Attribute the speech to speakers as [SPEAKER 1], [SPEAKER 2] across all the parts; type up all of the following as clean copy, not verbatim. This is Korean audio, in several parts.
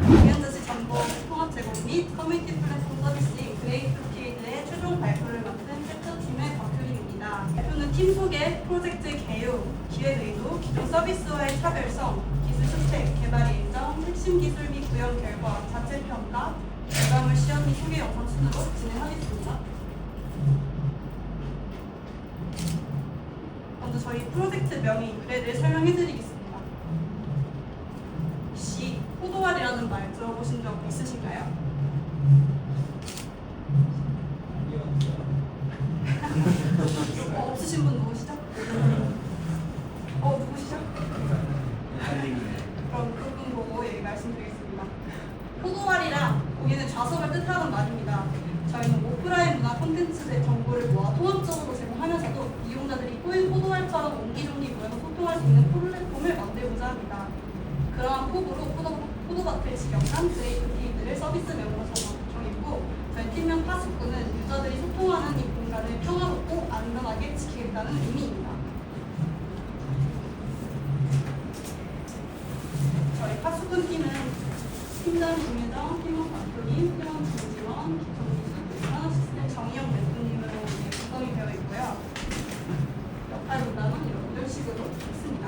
[SPEAKER 1] 공연자재 정보 통합 제공 및 커뮤니티 플랫폼 서비스인 그레이프키드의 최종 발표를 맡은 챕터팀의 박효림입니다. 발표는 팀 소개, 프로젝트 개요, 기획 의도, 기존 서비스와의 차별성, 기술 수택, 개발 일정, 핵심 기술 및 구현 결과, 자체 평가, 결과물 시연 및 소개 영상 순으로 진행하겠습니다. 먼저 저희 프로젝트 명의 유래를 설명해드리겠습니다. 혹시 포도알이라는 말 들어보신 적 있으신가요? 없으신 분 누구시죠? 누구시죠? 그럼 그분 보고 얘기 말씀드리겠습니다. 포도알이란 고객의 좌석을 뜻하는 말입니다. 저희는 오프라인 문화 콘텐츠의 정보를 모아 통합적으로 제공하면서도 이용자들이 포도알처럼 옹기종기 모여서 소통할 수 있는 플랫폼을 만들고자 합니다. 그러한 포부로 포도밭을 지정한 그레이프키드를 서비스명으로 정했고, 저희 팀명 파수꾼은 유저들이 소통하는 이 공간을 평화롭고 안전하게 지키겠다는 의미입니다. 저희 파수꾼 팀은 팀장 김혜정, 팀원 박효림, 팀원 김지원, 기초기술 시스템 정희영 대표님으로 구성이 되어 있고요. 역할 분담은 이런 식으로 있습니다.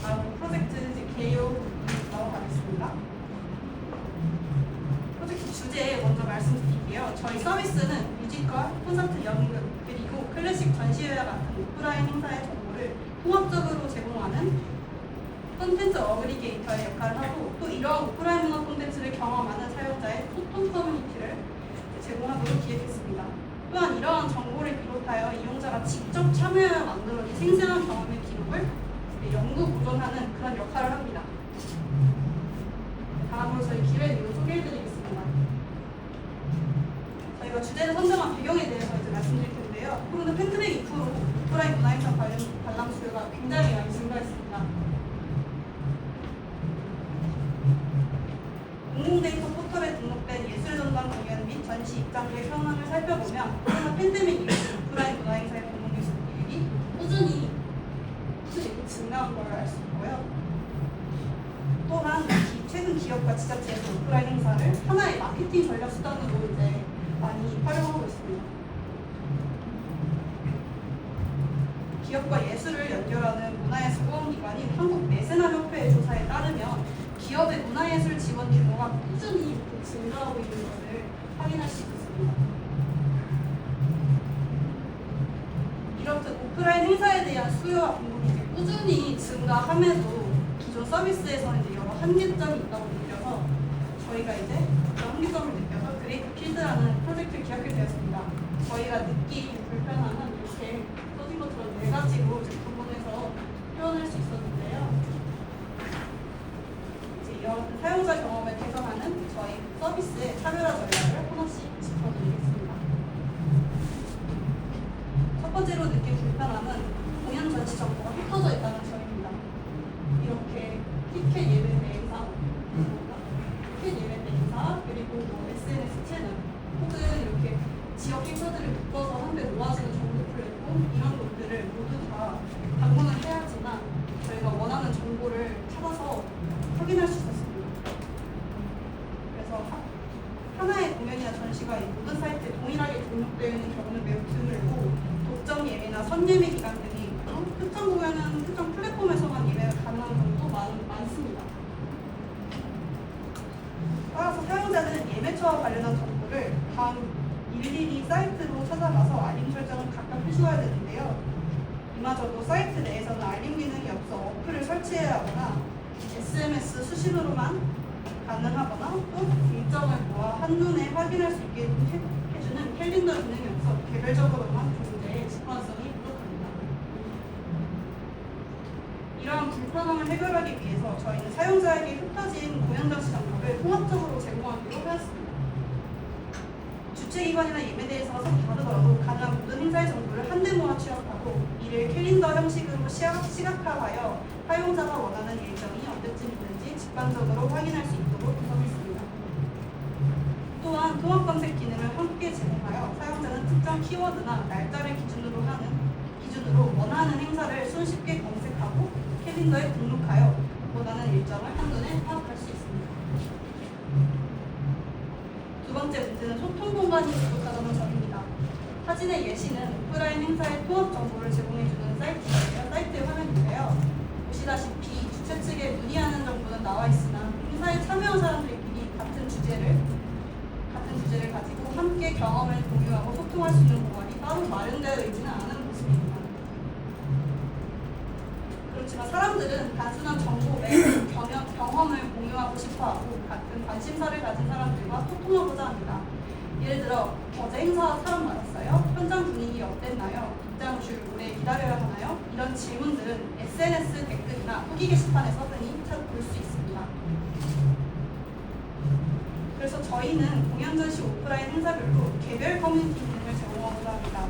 [SPEAKER 1] 다음 프로젝트 개요 넘어가겠습니다. 프로젝트 주제 먼저 말씀드릴게요. 저희 서비스는 뮤지컬, 콘서트, 연극, 그리고 클래식 전시회와 같은 오프라인 행사의 정보를 통합적으로 제공하는 콘텐츠 어그리게이터의 역할을 하고, 또 이러한 오프라인 문화 콘텐츠를 경험하는 사용자의 소통 커뮤니티를 제공하도록 기획했습니다. 또한 이러한 정보를 비롯하여 이용자가 직접 참여하여 만들어진 생생한 경험의 기록을 연구 보존하는 그런 역할을 합니다. 다음으로 저희 기획을 소개해드리겠습니다. 저희가 주제를 선정한 배경에 대해서 이제 말씀드릴 텐데요. 코로나 팬데믹 이후로 오프라인 문화행사 관람 수요가 굉장히 많이 증가했습니다. 공공데이터 포털에 등록된 예술전당 공연 및 전시 입장객 현황을 살펴보면 코로나 팬데믹 이후 오프라인 문화행사의 방문 예술객이 꾸준히 증가한 걸 알 수 있고요. 또한 최근 기업과 지자체에서 오프라인 행사를 하나의 마케팅 전략 수단으로 이제 많이 활용하고 있습니다. 기업과 예술을 연결하는 문화예술 후원기관인 한국매세나협회의 조사에 따르면 기업의 문화예술 지원 규모가 꾸준히 증가하고 있는 것을 확인할 수 있습니다. 이렇듯 오프라인 행사에 대한 수요와 공급이 꾸준히 증가함에도 기존 서비스에서는 이제 여러 한계점이 있다고 느껴서 저희가 이제 그런 한계점을 느껴서 그레이프키드라는 프로젝트를 기획하게 되었습니다. 저희가 느낀 불편함은 이렇게 써진 것처럼 4가지로 구분해서 표현할 수 있었는데요. 이제 이런 사용자 경험을 개선하는 저희 서비스의 차별화 전략을 하나씩 짚어드리겠습니다. 첫 번째로 느낀 불편함은 공연 전시 정보가 흩어져 있다는 점입니다. 이렇게 티켓 예매 대행사, 그리고 SNS 채널, 혹은 이렇게 지역 행사들을 묶어서 한데 모아지는 정보 플랫폼, 이런 것들을 모두 다 방문을 해야 하지만 저희가 원하는 정보를 찾아서 확인할 수 있었습니다. 그래서 하나의 공연이나 전시가 이 모든 사이트에 동일하게 등록되어 있는 경우는 매우 드물고, 독점 예매나 선예매 기간 등이 있고, 특정 공연은 특정 플랫폼에서만 예매가 가능한 경우도 많습니다. 따라서 사용자는 예매처와 관련한 정보를 일일이 사이트로 찾아가서 알림 설정을 각각 해주어야 되는데요. 이마저도 사이트 내에서는 알림 기능이 없어 어플을 설치해야 하거나 SMS 수신으로만 가능하거나, 또 일정을 모아 한눈에 확인할 수 있게 해주는 캘린더 기능이 없어 개별적으로만 존재해 직관성이 부족합니다. 이러한 불편함을 해결하기 위해서 저희는 사용자에게 흩어진 공연 전시 정보를 통합적으로 제공하기로 하였습니다. 주최기관이나 예매대에서가 서로 다르더라도 가능한 모든 행사의 정보를 한데 모아 취합하고, 이를 캘린더 형식으로 시각화하여 사용자가 원하는 일정이 언제쯤 있는지 직관적으로 확인할 수 있도록 구성했습니다. 또한 통합 검색 기능을 함께 제공하여 사용자는 특정 키워드나 날짜를 기준으로 원하는 행사를 손쉽게 검색하고 캘린더에 등록하여 원하는 일정을 한눈에 파악할 수 있습니다. 두 번째 문제는 소통 공간이 부족하다는 점입니다. 사진의 예시는 오프라인 행사의 통합 정보를 제공해주는 사이트의 화면인데요. 보시다시피 주최 측에 문의하는 정보는 나와 있으나 행사에 참여한 사람들끼리 같은 주제를 가지고 함께 경험을 공유하고 소통할 수 있는 공간이 따로 마련되어 있지는 않은 모습입니다. 그렇지만 사람들은 단순한 정보 외에 경험을 공유하고 싶어하고 같은 관심사를 가진 사람들과 소통하고자 합니다. 예를 들어 어제 행사 사람 많았어요? 현장 분위기 어땠나요? 입장줄 오래 기다려야 하나요? 이런 질문들은 SNS 댓글이나 후기 게시판에서 흔히 볼 수 있습니다. 그래서 저희는 공연 전시 오프라인 행사별로 개별 커뮤니티 기능을 제공하고자 합니다.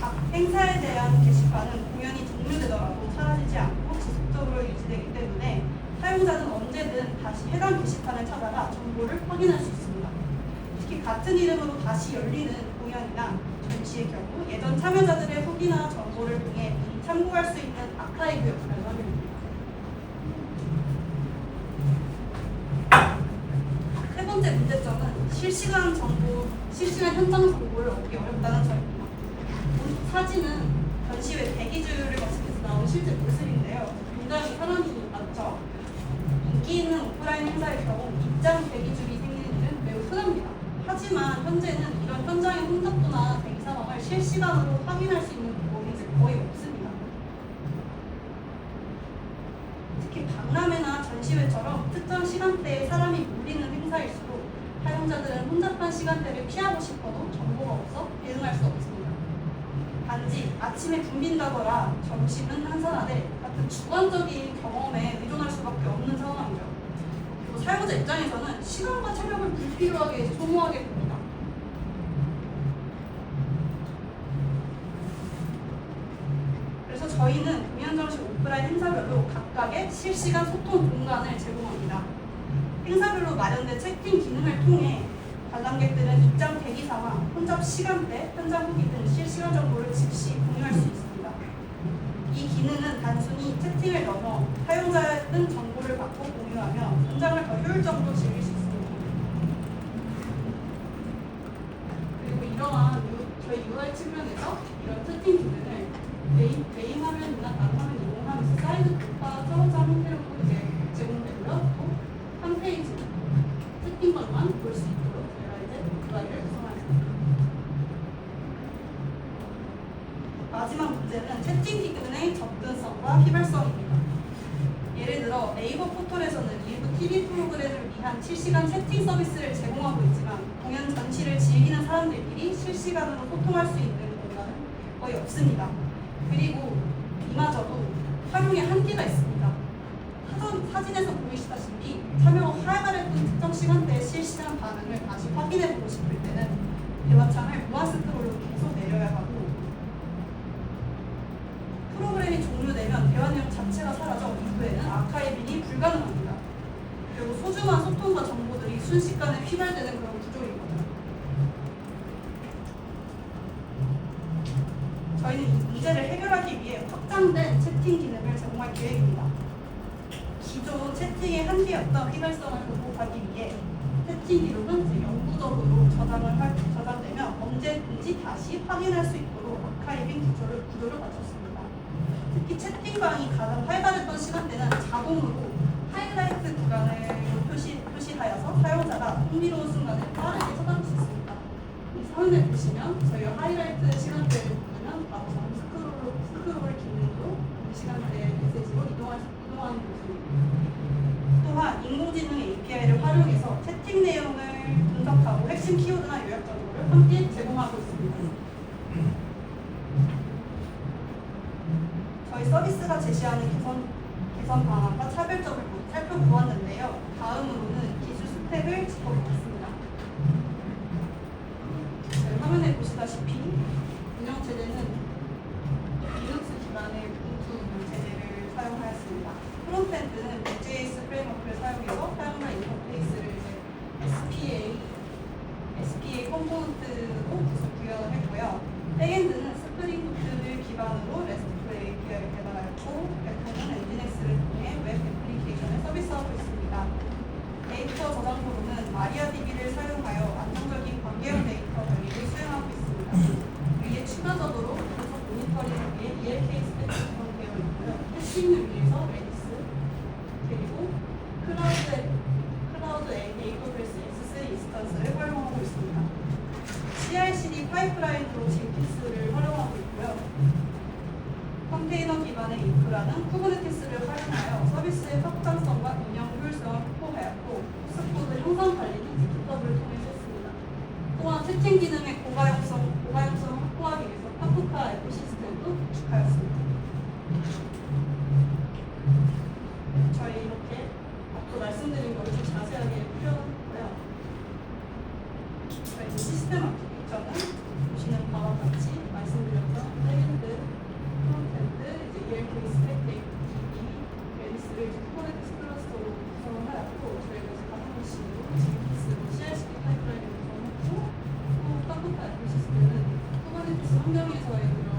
[SPEAKER 1] 각 행사에 대한 게시판은 공연이 종료되더라도 사라지지 않고 지속적으로 유지되기 때문에 사용자는 언제든 다시 해당 게시판을 찾아가 정보를 확인할 수 있습니다. 특히 같은 이름으로 다시 열리는 공연이나 전시의 경우 예전 참여자들의 후기나 정보를 통해 미리 참고할 수 있는 아카이브 역할을 하게 됩니다. 세 번째 문제점은 실시간 현장 정보를 얻기 어렵다는 점입니다. 사진은 전시회 대기줄을 거치면서 나온 실제 모습인데요. 굉장히 사람이 많죠. 인기 있는 오프라인 행사의 경우 입장 대기줄이 생기는 일은 매우 흔합니다. 하지만 현재는 이런 현장의 혼잡도나 대기 상황을 실시간으로 확인할 수 있는 방법이 거의 없습니다. 특히 박람회나 전시회처럼 특정 시간대에 사람이 몰리는 행사일수록 사용자들은 혼잡한 시간대를 피하고 싶어도 정보가 없어 대응할 수 없습니다. 단지 아침에 붐빈다거나 점심은 한산하되 같은 주관적인 경험에 의존할 수밖에 없는 상황이죠. 그리고 사용자 입장에서는 시간과 체력을 불필요하게 소모하게 됩니다. 그래서 저희는 공연 전시 오프라인 행사별로 각각의 실시간 소통 공간을 제공합니다. 행사별로 마련된 채팅 기능을 통해 관람객들은 입장 대기 상황, 혼잡 시간대, 현장 후기 등 실시간 정보를 즉시 공유할 수 있습니다. 이 기능은 단순히 채팅을 넘어 사용자는 정보를 받고 공유하며 현장을 더 효율적으로 즐길 수 있습니다. 그리고 이러한 저희 UI 측면에서 이런 채팅 기능을 메인 화면이나 다른 화면 이용하면서 사이드 grup과 저장 형태로도 이제 제공되고요. 또 한 페이지 채팅방만 볼 수 있도록 제가 이제 UI를 구성하였습니다. 마지막 문제는 채팅 기능의 접근성과 휘발성입니다. 예를 들어 네이버 포털에서는 일부 TV 프로그램을 위한 실시간 채팅 서비스를 제공하고 있지만 공연 전시를 즐기는 사람들끼리 실시간으로 소통할 수 있는 공간은 거의 없습니다. 그리고 이마저도 활용에 한계가 있습니다. 사진에서 보이시다시피 참여가 활발했던 특정 시간대의 실시간 반응을 다시 확인해보고 싶을 때는 대화창을 무한 스크롤로 계속 내려야 하고 프로그램이 종료되면 대화 내용 자체가 사라져 이후에는 아카이빙이 불가능합니다. 그리고 소중한 소통과 정보들이 순식간에 휘발되는 그런 구조이거든요. 저희는 이 문제를 해결하기 위해 확장된 채팅 기능을 제공할 계획입니다. 기존 채팅의 한계였던 휘발성을 극복하기 위해 채팅 기록은 영구적으로 저장되며 언제든지 다시 확인할 수 있도록 아카이빙 구조를 갖췄습니다. 특히 채팅방이 가장 활발했던 시간대는 자동으로 하이라이트 구간을 표시하여서 사용자가 흥미로운 순간을 빠르게 찾아볼 수 있습니다. 이 화면을 보시면 저희가 하이라이트 시간대를 보면 바로 스크롤 기능으로 이 시간대의 메시지로 이동하는 모습입니다. 또한 인공지능 API를 활용해서 채팅 내용을 분석하고 핵심 키워드나 요약 정보를 함께 제공하고 있습니다. 저희 서비스가 제시하는 개선 방안과 차별점을 살펴보았는데요. 다음으로는 기술 스펙을 짚어보겠습니다. 화면에 보시다시피 운영체제는 리눅스 기반의 우분투 체제를 사용하였습니다. 프론트엔드는 Vue.js 프레임워크를 사용해서 사용자 인터페이스를 SPA 컴포넌트로 구현을 했고요. 백엔드는 스프링 부트를 기반으로 RESTful API를 세팅을 위해서 레디스, 그리고 클라우드 AWS S3 인스턴스를 활용하고 있습니다. CI/CD 파이프라인으로 젠킨스를 활용하고 있고요. 컨테이너 기반의 인프라는 쿠버네티스를 활용하여 서비스의 확장성과 운영 효율성을 확보하였고 소스코드 형상 관리는 GitHub을 통해서 했습니다. 또한 채팅 기능의 고가용성 확보하기 위해서 카프카 에코시스템도 구축하였습니다. 저희 이렇게 앞서 말씀드린 것을 좀 자세하게 풀어봤고요. 저희 시스템 아키텍처는 보시는 바와 같이 말씀드렸던 백엔드, 프론트엔드, 이제 ELK 스택 DB, 레디스를 쿠버네티스 클러스터로 구성을 하였고 저희가 이제 가상머신으로 젠킨스로 CI/CD 파이프라인을 구성했고 또 카프카 에코시스템은 쿠버네티스 환경에서의 그런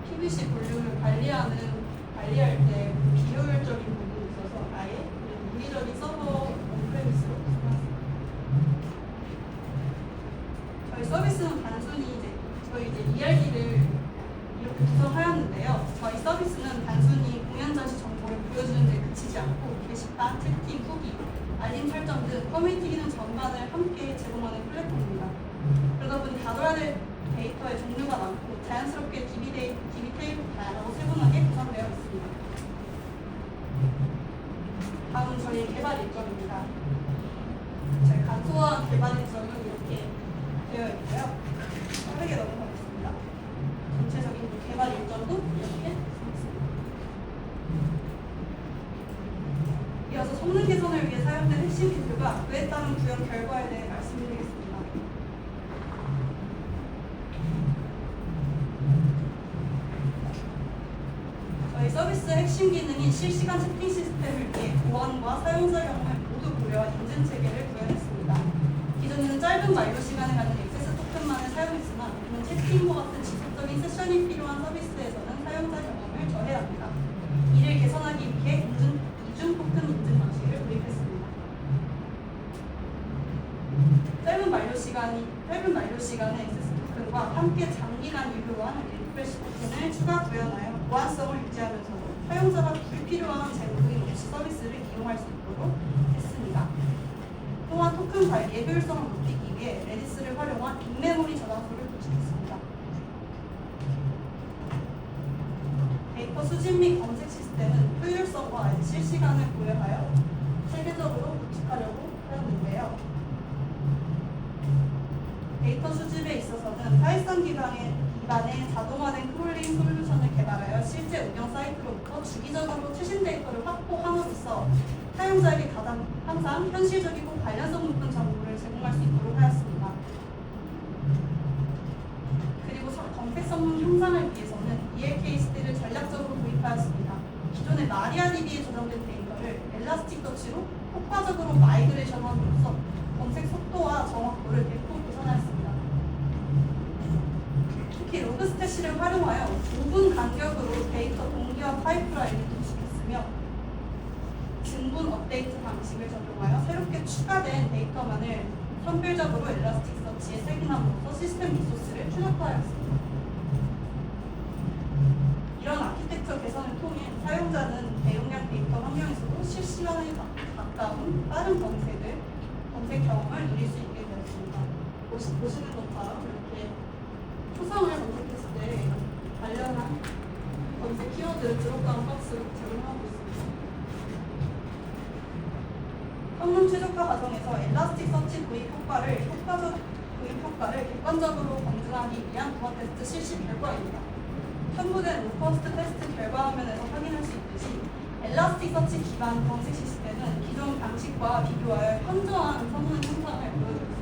[SPEAKER 1] PVC 볼륨을 관리할 때 비효율적인 부분이 있어서 아예 물리적인 서버 온프레미스로 구성했습니다. 저희 서비스는 단순히 저희 ERD를 이렇게 구성하였는데요. 저희 서비스는 단순히 공연전시 정보를 보여주는 데 그치지 않고 게시판, 채팅, 후기, 알림 설정 등 커뮤니티 기능 전반을 함께 제공하는 플랫폼입니다. 그러다 보니 다뤄야 될 데이터의 종류가 많고 자연스럽게 DB 테이블 다양하고 세분하게 구성되어 있습니다. 다음은 저희 개발 일정입니다. 저희 간소한 개발 일정은 이렇게 되어 있고요. 빠르게 넘어가겠습니다. 전체적인 개발 일정도 이렇게 있습니다. 이어서 성능 개선을 위해 사용된 핵심 기술과 그에 따른 구현 결과에 대해 말씀드리겠습니다. 저희 서비스의 핵심 기능인 실시간 채팅 시스템을 위해 보안과 사용자 경험을 모두 고려한 인증 체계를 구현했습니다. 기존에는 짧은 만료 시간을 갖는 액세스 토큰만을 사용했으나 이는 채팅과 같은 지속적인 세션이 필요한 서비스에서는 사용자 경험을 더해야 합니다. 이를 개선하기 위해 이중 토큰 인증 방식을 도입했습니다. 짧은 만료 시간의 액세스 토큰과 함께 장기간 유효한 리프레시 토큰을 추가 구현하여 보안성을 유지하면서도 사용자가 불필요한 재고등이 없이 서비스를 이용할 수 있도록 했습니다. 또한 토큰 관리의 효율성을 높이기 위해 레디스를 활용한 인메모리 저장소를 구축했습니다. 데이터 수집 및 검색 시스템은 효율성과 실시간을 고려하여 체계적으로 구축하려고 하였는데요. 데이터 수집에 있어서는 사회성 기반의 자동화된 크롤링 솔루션을 개발하여 실제 운영 사이트로부터 주기적으로 최신 데이터를 확보함으로써 사용자에게 항상 현실적이고 관련성 높은 정보를 제공할 수 있도록 하였습니다. 그리고 검색 성능 향상을 위해서는 ELK-SD를 전략적으로 도입하였습니다. 기존의 마리아DB에 저장된 데이터를 엘라스틱 서치로 효과적으로 마이그레이션함으로써 검색 속도와 정확도를 대폭 개선하였습니다. 특히 로그스태시를 활용하여 5분 간격으로 데이터 동기화 파이프라인을 구축했으며 증분 업데이트 방식을 적용하여 새롭게 추가된 데이터만을 선별적으로 엘라스틱 서치에 세분함으로써 시스템 리소스를 최적화하였습니다. 이런 아키텍처 개선을 통해 사용자는 대용량 데이터 환경에서도 실시간에 가까운 빠른 검색 경험을 누릴 수 있게 되었습니다. 보시는 것처럼 이렇게 초성을 검색했을 때 관련한 검색 키워드를 드롭다운 박스로 제공하고 있습니다. 성능 최적화 과정에서 엘라스틱 서치 도입 효과를 객관적으로 검증하기 위한 부하 테스트 실시 결과입니다. 첨부된 로퍼스트 테스트 결과 화면에서 확인할 수 있듯이 엘라스틱 서치 기반 검색 시스템은 기존 방식과 비교하여 현저한 성능 향상을 보여주었습니다.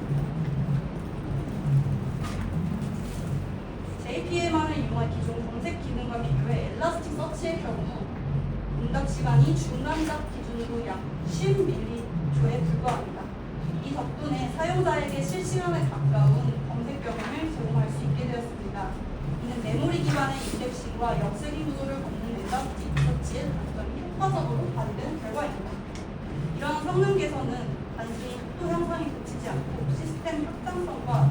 [SPEAKER 1] JPMR을 이용한 기존 검색 기능과 비교해 엘라스틱 서치의 경우 응답 시간이 중간작 기준으로 약 10ml에 불과합니다. 이 덕분에 사용자에게 실시간에 가까운 검색 경험을 제공할 수 있게 되었습니다. 이는 메모리 기반의 인덱싱과 역세기 구조를 걷는 엘라스틱 서치의 단점이 효과적으로 발휘된 결과입니다. 이러한 성능 개선은 단순히 속도 향상이 그치지 않고 시스템 확장성과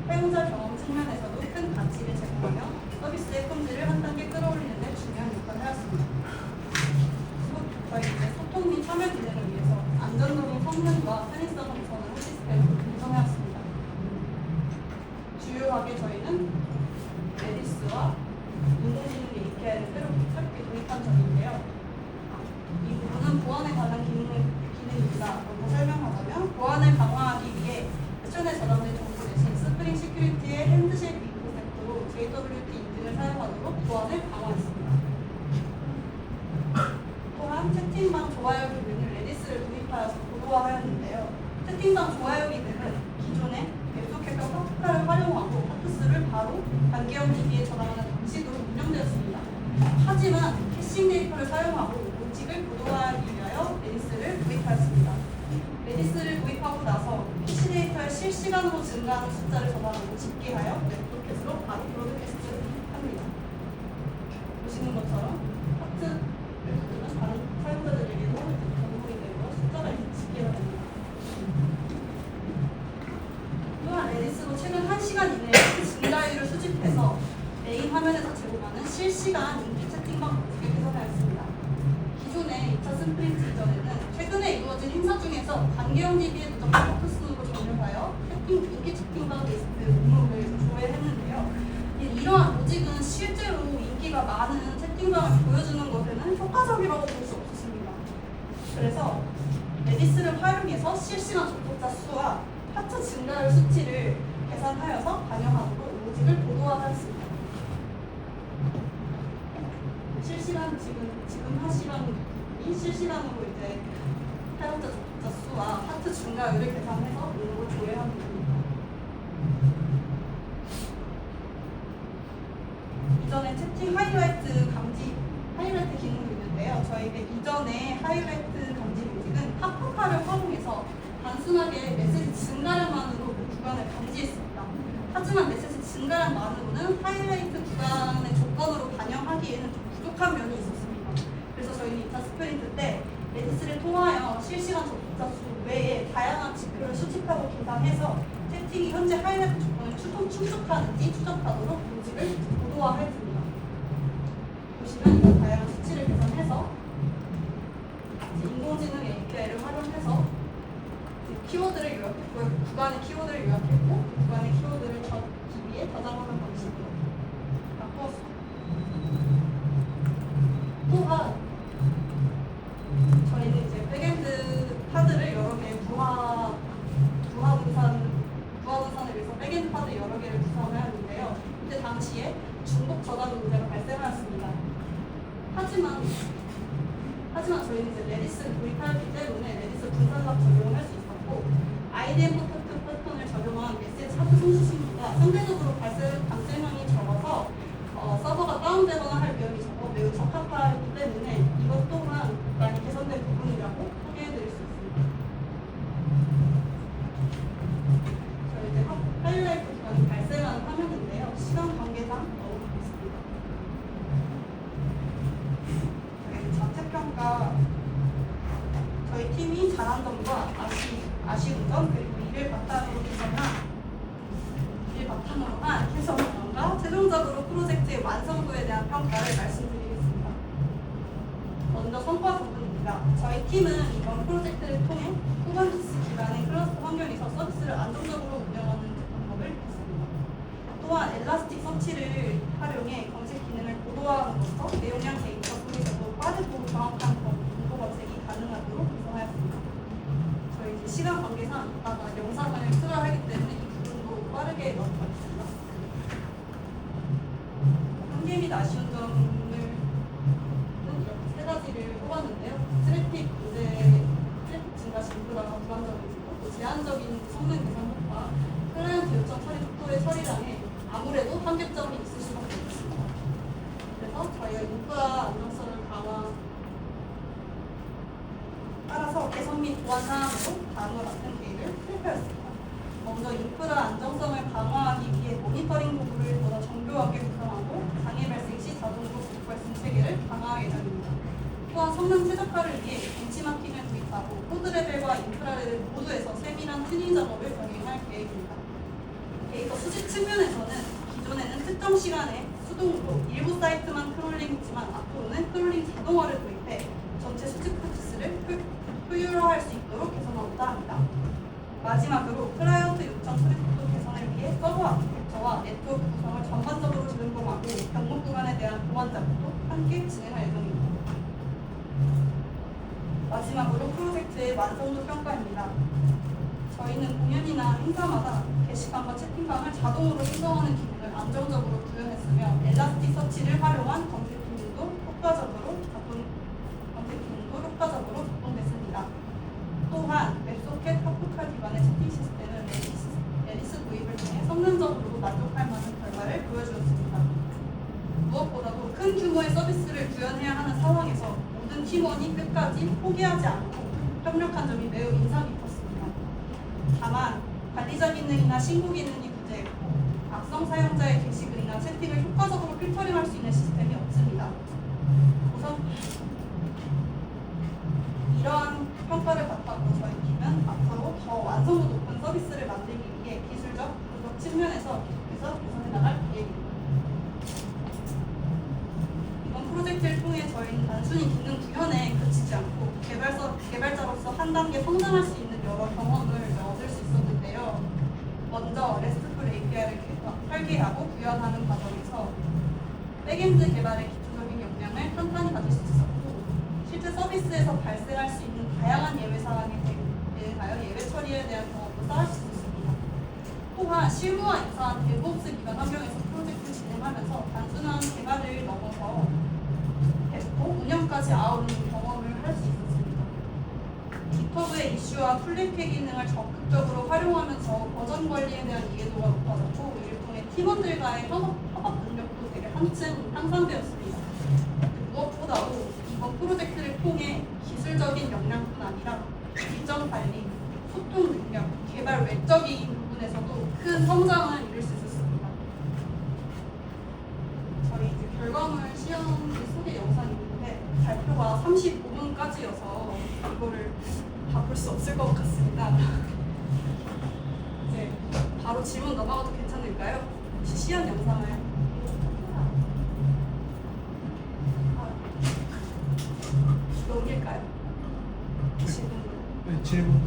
[SPEAKER 1] 사용자 경험 측면에서도 큰 가치를 제공하며 서비스의 품질을 한 단계 끌어올리는 데 중요한 역할을 하였습니다. 채팅방 좋아요 기능을 레디스를 도입하여서 고도화하였는데요. 채팅방 좋아요 기능은 기존에 계속해서 파프카를 활용하고 파프스를 바로 단계형 DB에 저장하는 방식으로 운영되었습니다. 하지만 캐싱 데이터를 사용하고 로직을 고도화하기 위하여 레디스를 도입하였습니다. 레디스를 도입하고 나서 캐시 데이터의 실시간으로 증가하는 숫자를 저장하고 집계하여 웹소켓으로 바로 브로드캐스트를 합니다. 보시는 것처럼 하트를 누르면 다른 사용자들에게도 전송이 되고 숫자가 이렇게 집계가 됩니다. 또한 레디스로 최근 1시간 이내에 증가율을 수집해서 메인 화면에서 제공하는 실시간 인기 채팅방 방식을 개선하였습니다. 기존의 2차 스프린트 이전에는 최근에 이루어진 행사 중에서 단계형 DB에 누적한 워크 수로 정렬하여 인기 채팅방 리스트 목록을 조회했는데요. 이러한 로직은 실제로 인기가 많은 채팅방을 보여주는 것에는 효과적이라고 볼 수 없었습니다. 그래서 레디스를 활용해서 실시간 접속자 수와 하트 증가율 수치를 계산하여서 반영하도록 로직을 고도화하였습니다. 실시간 지금 하시간이 실시간으로 이제 사용자 접속자 수와 하트 증가율을 계산해서 목록을 조회하는 겁니다. 이전에 채팅 하이라이트 기능이 있는데요. 저희가 이전에 하이라이트 감지 로직은 파프카를 활용해서 단순하게 메시지 증가량만으로 그 구간을 감지했습니다. 하지만 메시지 증가량만으로는 하이라이트 구간의 조건으로 반영하기에는 좀 부족한 면이 있었습니다. 그래서 저희는 2차 스프린트 때 레디스를 통하여 실시간 접속자 수 외에 다양한 지표를 수집하고 계산해서 채팅이 현재 하이라이트 조건을 충족하는지 추적하도록 로직을 고도화했습니다. 보시면 이런 다양한 수치를 계산해서 인공지능 API를 활용해서 키워드를 요약했고 구간의 키워드를 요약했고 구간의 키워드를 DB에 저장하는 방식으로 바꾸었습니다. 또한 저희는 이제 백엔드 파드를 여러 개 부하 분산을 위해서 백엔드 파드 여러 개를 구성을 하는데요. 그때 당시에 중복 저장 문제가 발생하였습니다. 하지만 저희는 이제 레디스를 도입하였기 때문에 레디스 분산락 적용을 할 수 있었고 IDM 패턴을 적용한 메시지 하트 송수 신고가 상대적으로 발생량이 적어서 서버가 다운되거나 할 위험이 적어 매우 적합하기 때문에 이것 또한 많이 개선된 부분이라고 소개해드릴 수 있습니다. 저희 이제 하이라이트 기간이 발생하는 화면인데요. 시간 관계상 넘어가겠습니다. 자체평가 저희 팀이 잘한 점과 아쉬운 점 그리고 이를 바탕으로 한 개선점과 최종적으로 프로젝트의 완성도에 대한 평가를 말씀드리겠습니다. 먼저 성과 부분입니다. 저희 팀은 이번 프로젝트를 통해 쿠버네티스 기반의 클러스터 환경에서 서비스를 안정적으로 운영하는 방법을 했습니다. 또한 엘라스틱 서치를 활용해 검색 기능을 고도화함으로써 내용량 데이터 속에서도 빠르고 정확한 정보 검색이 가능하도록 구성하였습니다. 저희 이제 시간 관계상 이따가 영상을 출하하기 때문에 이 부분도 빠르게 넘어가겠습니다. 한계 및 아쉬운 점을 이렇게 세 가지를 뽑았는데요. 트래픽 증가 징크라가 불안정해지고 또 제한적인 성능 개선 효과, 클라이언트 요청 처리 속도의 처리량에 아무래도 한계점이 있을 수밖에 없습니다. 그래서 저희가 인프라 안정성을 따라서 개선 및 보완 사항으로 다음과 같은 계획을 투입하였습니다. 먼저 인프라 안정성을 강화하기 위해 모니터링 도구를 보다 정교하게 구성하고 장애 발생 시 자동으로 복구 발생 체계를 강화할 예정입니다. 또한 성능 최적화를 위해 벤치마킹을 도입하고 코드 레벨과 인프라 레벨 모두에서 세밀한 튜닝 작업을 병행할 계획입니다. 데이터 수집 측면에서는 기존에는 특정 시간에 수동으로 일부 사이트만 크롤링했지만 앞으로는 크롤링 자동화를 도입해 전체 수집 프로세스를 효율화할 수 있도록 개선하고자 합니다. 마지막으로 클라이언트 요청 처리 속도 개선을 위해 서버 아키텍처와 네트워크 구성을 전반적으로 점검하고 병목 구간에 대한 보완 작업도 함께 진행할 예정입니다. 마지막으로 프로젝트의 완성도 평가입니다. 저희는 공연이나 행사마다 게시판과 채팅방을 자동으로 수정하는 기능을 안정적으로 구현했으며 엘라스틱 서치를 활용한 검색 기능도 효과적으로 서비스를 구현해야 하는 상황에서 모든 팀원이 끝까지 포기하지 않고 협력한 점이 매우 인상 깊었습니다. 다만 관리자 기능이나 신고 기능이 부재했고 악성 사용자의 게시글이나 채팅을 효과적으로 필터링할 수 있는 시스템이 없습니다. 우선 이러한 평가를 바탕으로 저희 팀은 앞으로 더 완성도 높은 서비스를 만들기 위해 기술적, 구조적 측면에서 계속해서 개선해 나갈 계획입니다. 이번 프로젝트를 통해 저희는 단순히 기능 구현에 그치지 않고 개발자로서 한 단계 성장할 수 있는 여러 경험을 얻을 수 있었는데요. 먼저 RESTful API를 설계하고 구현하는 과정에서 백엔드 개발의 기초적인 역량을 탄탄히 가질 수 있었고, 실제 서비스에서 발생할 수 있는 다양한 예외 사항에 대응하여 예외 처리에 대한 경험도 쌓을 수 있습니다. 또한 실무와 유사한 데브옵스 기반 환경에서 프로젝트를 진행하면서 단순한 개발을 넘어서 배포, 운영까지 아우르는 경험을 할 수 있었습니다. 깃허브의 이슈와 플리페 기능을 적극적으로 활용하면서 버전 관리에 대한 이해도가 높아졌고, 이를 통해 팀원들과의 협업 능력도 되게 한층 향상되었습니다. 무엇보다도 이번 프로젝트를 통해 기술적인 역량뿐 아니라 일정 관리, 소통 능력, 개발 외적인 부분에서도 큰 성장을 이룰 수 있었습니다. 저희 이제 결과물 시험 소개 영상이 있는데 발표가 35분까지여서 이거를 다 볼 수 없을 것 같습니다. 이제 바로 질문 넘어가도 괜찮을까요? 혹시 시연 영상을 넘길까요? 질문.
[SPEAKER 2] 네, 질문.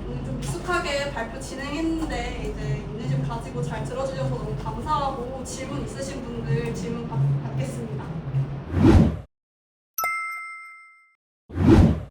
[SPEAKER 1] 오늘 좀 미숙하게 발표 진행했는데 이제 인내심 가지고 잘 들어주셔서 너무 감사하고, 질문 있으신 분들 질문 받고